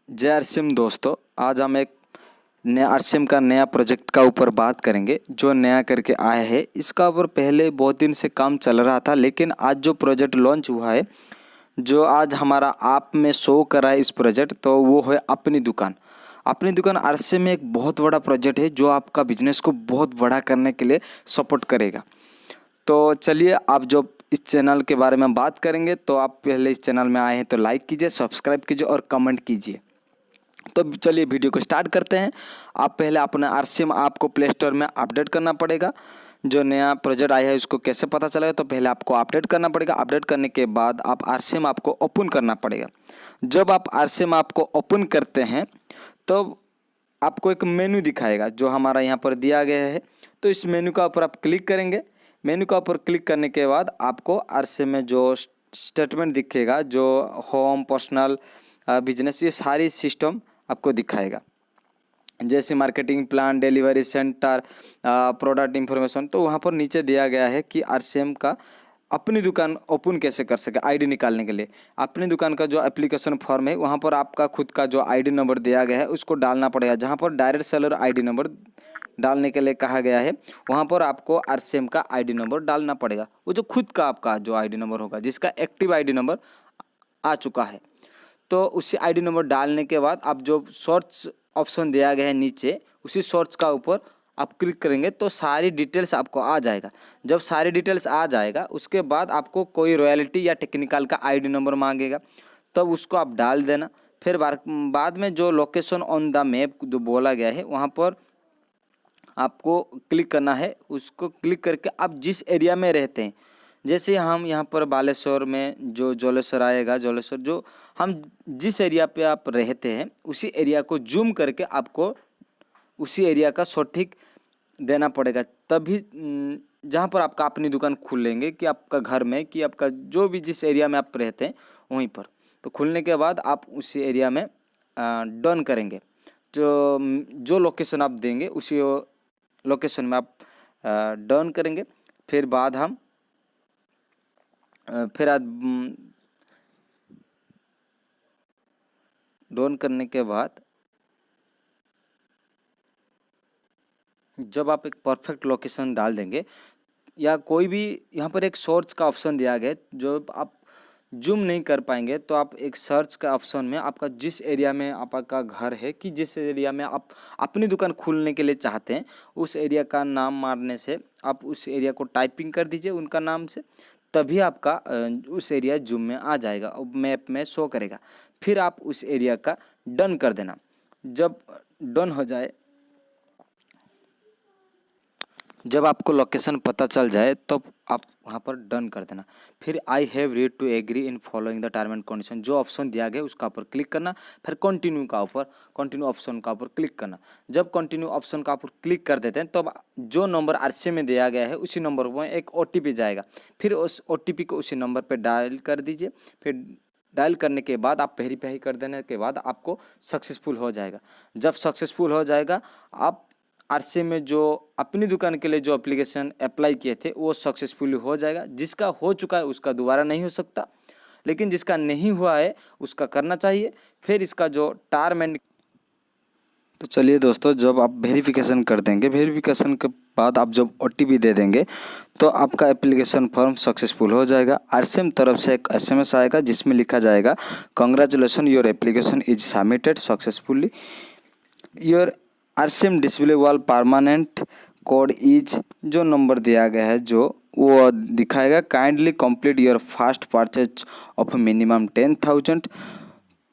जय आरसीएम दोस्तों, आज हम एक नया आरसीएम का नया प्रोजेक्ट का ऊपर बात करेंगे जो नया करके आया है। इसका ऊपर पहले बहुत दिन से काम चल रहा था, लेकिन आज जो प्रोजेक्ट लॉन्च हुआ है, जो आज हमारा आप में शो करा है इस प्रोजेक्ट, तो वो है अपनी दुकान। अपनी दुकान आरसीएम में एक बहुत बड़ा प्रोजेक्ट है जो आपका बिजनेस को बहुत बड़ा करने के लिए सपोर्ट करेगा। तो चलिए, आप जो इस चैनल के बारे में बात करेंगे, तो आप पहले इस चैनल में आए हैं तो लाइक कीजिए, सब्सक्राइब कीजिए और कमेंट कीजिए। तो चलिए वीडियो को स्टार्ट करते हैं। आप पहले अपना आरसीएम आपको प्ले स्टोर में अपडेट करना पड़ेगा। जो नया प्रोजेक्ट आया है उसको कैसे पता चलेगा, तो पहले आपको अपडेट करना पड़ेगा। अपडेट करने के बाद आप आरसीएम आपको ओपन करना पड़ेगा। जब आप आरसीएम आपको ओपन करते हैं तो आपको एक मेन्यू दिखाएगा जो हमारा यहाँ पर दिया गया है। तो इस मेन्यू का ऊपर आप क्लिक करेंगे। मेन्यू का ऊपर क्लिक करने के बाद आपको आरसीएम में जो स्टेटमेंट दिखेगा, जो होम, पर्सनल, बिजनेस, ये सारी सिस्टम आपको दिखाएगा, जैसे marketing plan, delivery centre, product information. तो वहाँ पर नीचे दिया गया है कि आरसीएम का अपनी दुकान ओपन कैसे कर सके। आईडी निकालने के लिए अपनी दुकान का जो एप्लीकेशन फॉर्म है, वहाँ पर आपका खुद का जो आईडी नंबर दिया गया है उसको डालना पड़ेगा। जहाँ पर डायरेक्ट सेलर आईडी नंबर डालने के लिए कहा गया है, वहाँ पर आपको आरसीएम का आईडी नंबर डालना पड़ेगा। वो जो खुद का आपका जो आईडी नंबर होगा, जिसका एक्टिव आईडी नंबर आ चुका है, तो उसी आईडी नंबर डालने के बाद आप जो सर्च ऑप्शन दिया गया है नीचे, उसी सर्च का ऊपर आप क्लिक करेंगे तो सारी डिटेल्स आपको आ जाएगा। जब सारी डिटेल्स आ जाएगा, उसके बाद आपको कोई रॉयल्टी या टेक्निकल का आईडी नंबर मांगेगा, तब उसको आप डाल देना। फिर बाद में जो लोकेशन ऑन द मैप जो बोला गया है, वहाँ पर आपको क्लिक करना है। उसको क्लिक करके आप जिस एरिया में रहते हैं, जैसे हम यहाँ पर बालेश्वर में जो जलेश्वर आएगा, जलेश्वर जो हम जिस एरिया पे आप रहते हैं, उसी एरिया को जूम करके आपको उसी एरिया का सटीक देना पड़ेगा। तभी जहाँ पर आपका अपनी दुकान खुलेंगे, कि आपका घर में, कि आपका जो भी जिस एरिया में आप रहते हैं वहीं पर, तो खुलने के बाद आप उसी एरिया में डन करेंगे। जो लोकेशन आप देंगे उसी लोकेशन में आप डन करेंगे। फिर बाद हम डन करने के बाद जब आप एक परफेक्ट लोकेशन डाल देंगे, या कोई भी यहाँ पर एक सर्च का ऑप्शन दिया गया है, जो आप जूम नहीं कर पाएंगे, तो आप एक सर्च का ऑप्शन में आपका जिस एरिया में आपका घर है, कि जिस एरिया में आप अपनी दुकान खोलने के लिए चाहते हैं, उस एरिया का नाम मारने से आप उस एरिया को टाइपिंग कर दीजिए उनका नाम से, तभी आपका उस एरिया जूम में आ जाएगा और मैप में शो करेगा। फिर आप उस एरिया का डन कर देना। जब डन हो जाए, जब आपको लोकेशन पता चल जाए, तब आप वहाँ पर डन कर देना। फिर I have read to agree in following the term and condition, जो ऑप्शन दिया गया उसका ऊपर क्लिक करना। फिर कंटिन्यू ऑप्शन का ऊपर क्लिक करना। जब कंटिन्यू ऑप्शन का ऊपर क्लिक कर देते हैं, तब जो नंबर आरसीएम में दिया गया है उसी नंबर पर एक ओटीपी जाएगा। फिर उस ओटीपी को उसी नंबर पर डायल कर दीजिए। फिर डायल करने के बाद आप वेरीफाई कर देने के बाद आपको सक्सेसफुल हो जाएगा। जब सक्सेसफुल हो जाएगा, आप आरसीएम में जो अपनी दुकान के लिए जो एप्लीकेशन अप्लाई किए थे वो सक्सेसफुली हो जाएगा। जिसका हो चुका है उसका दोबारा नहीं हो सकता, लेकिन जिसका नहीं हुआ है उसका करना चाहिए। फिर इसका जो टर्म एंड, तो चलिए दोस्तों, जब आप वेरिफिकेशन कर देंगे, वेरिफिकेशन के बाद आप जब ओटीपी दे देंगे, तो आपका एप्लीकेशन फॉर्म सक्सेसफुल हो जाएगा। आरसीएम तरफ से एक एसएमएस आएगा जिसमें लिखा जाएगा, congratulation, your application is submitted successfully, your RCM display wall permanent code is, जो नंबर दिया गया है जो वो दिखाएगा। Kindly complete your first purchase of minimum 10,000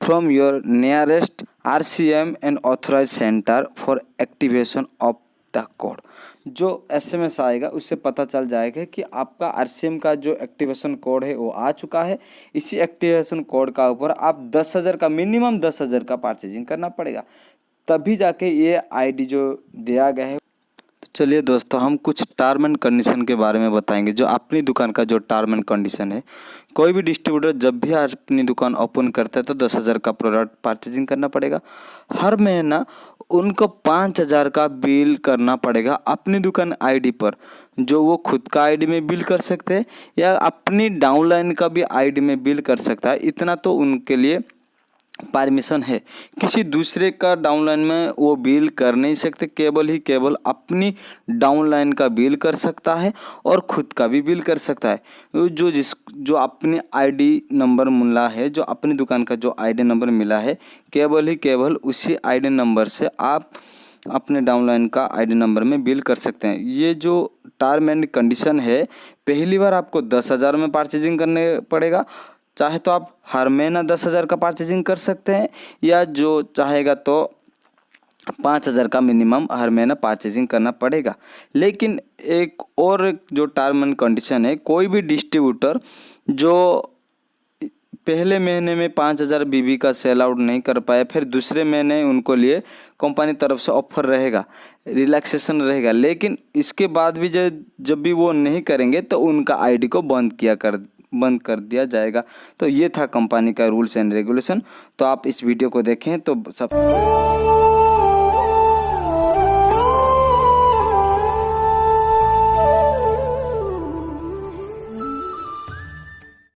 from your nearest RCM and authorise centre for activation of the code. जो SMS आएगा उससे पता चल जाएगा कि आपका आरसीएम का जो एक्टिवेशन कोड है वो आ चुका है। इसी एक्टिवेशन कोड का ऊपर आप 10,000 का, मिनिमम 10,000 का परचेजिंग करना पड़ेगा, तभी जाके ये आईडी जो दिया गया है। तो चलिए दोस्तों, हम कुछ टर्म एंड कंडीशन के बारे में बताएंगे। जो अपनी दुकान का जो टर्म एंड कंडीशन है, कोई भी डिस्ट्रीब्यूटर जब भी अपनी दुकान ओपन करता है तो 10,000 का प्रोडक्ट परचेजिंग करना पड़ेगा। हर महीना उनको 5,000 का बिल करना पड़ेगा अपनी दुकान आईडी पर, जो वो खुद का आईडी में बिल कर सकते हैं या अपनी डाउनलाइन का भी आईडी में बिल कर सकता है। इतना तो उनके लिए परमिशन है। किसी दूसरे का डाउनलाइन में वो बिल कर नहीं सकते, केवल अपनी डाउनलाइन का बिल कर सकता है और खुद का भी बिल कर सकता है। जो अपनी आईडी नंबर मिला है, जो अपनी दुकान का जो आईडी नंबर मिला है, केवल उसी आईडी नंबर से आप अपने डाउनलाइन का आईडी नंबर में बिल कर सकते हैं। ये जो टर्म एंड कंडीशन है, पहली बार आपको 10,000 में परचेजिंग करने पड़ेगा। चाहे तो आप हर महीना 10,000 का परचेजिंग कर सकते हैं, या जो चाहेगा तो 5,000 का मिनिमम हर महीना परचेजिंग करना पड़ेगा। लेकिन एक और जो टर्म एंड कंडीशन है, कोई भी डिस्ट्रीब्यूटर जो पहले महीने में 5,000 बीबी का सेल आउट नहीं कर पाए, फिर दूसरे महीने उनको लिए कंपनी तरफ से ऑफर रहेगा, रिलैक्सेशन रहेगा, लेकिन इसके बाद भी जब भी वो नहीं करेंगे तो उनका आईडी को बंद कर दिया जाएगा। तो ये था कंपनी का रूल्स एंड रेगुलेशन। तो आप इस वीडियो को देखें तो सब